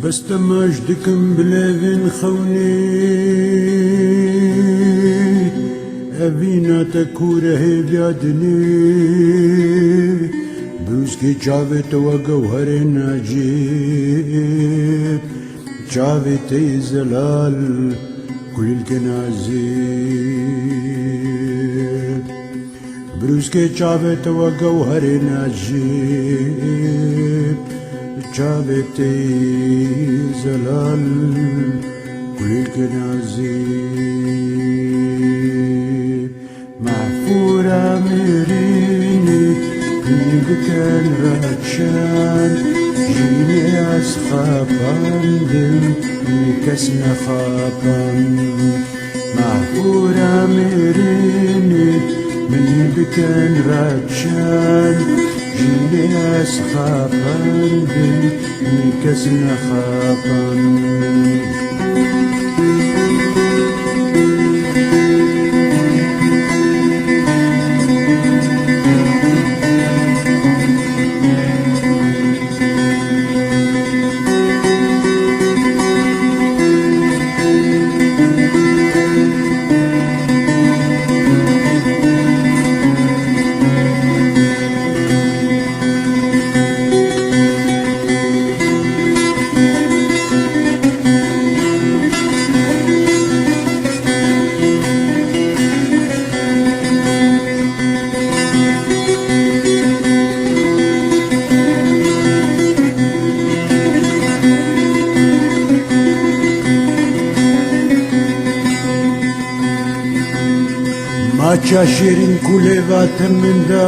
بست مجدكم بلافين خوني أبينا تكوره بيادني بوسكي جاوت وجوهر نجيب جاوت زلال كل الجنازيب بروسكي جاوت وجوهر نجيب جابتي زلال كل الجنازيب معفورة مريني كل بكان راتشان جيني أسخابان دم مكسنا خابان معفورة مريني من بكان راتشان جيني أسخابان دم مكسنا خابان Maça şirin kulevat min da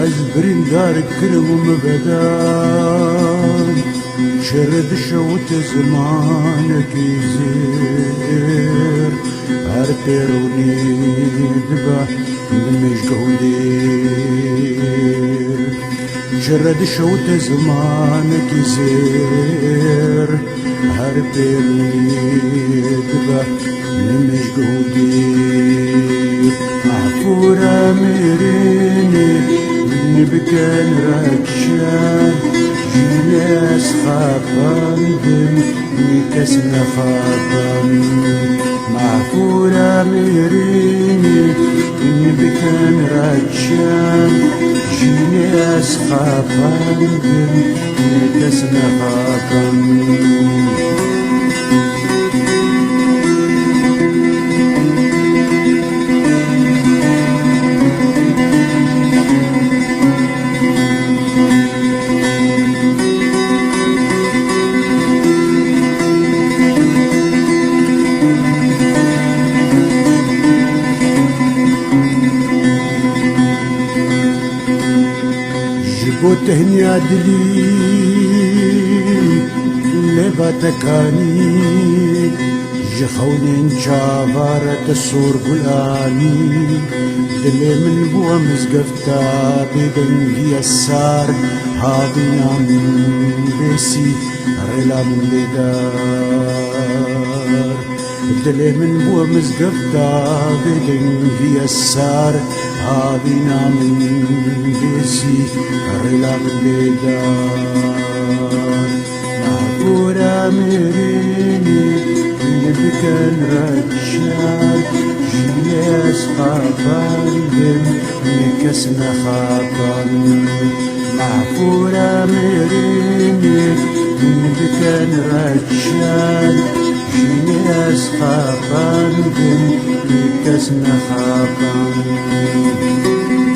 az brindar kırmım bedan şerد şovt zamank izir her peruni dba مشغولير شرد شوت زمانك izir her peruni dba مشغولير معفورة مريني من بكان ركشان جناس خابان دم مكسنا خابان معفورة مريني من بكان ركشان جناس خابان دم مكسنا خابان وتهني عدلي لباتكاني جخونين شابارة السور قلاني دلي من بوا مزقفتا بدنجي السار هادي نام بيسي رلا من بدار دلي من بوا مزقفتا بدنجي السار هادي نام بيسي رلا من بدار معفورة مريني بكان رجال جياس خابان دم مكسنا خابان معفورة مريني بكان رجال جياس خابان دم مكسنا خابان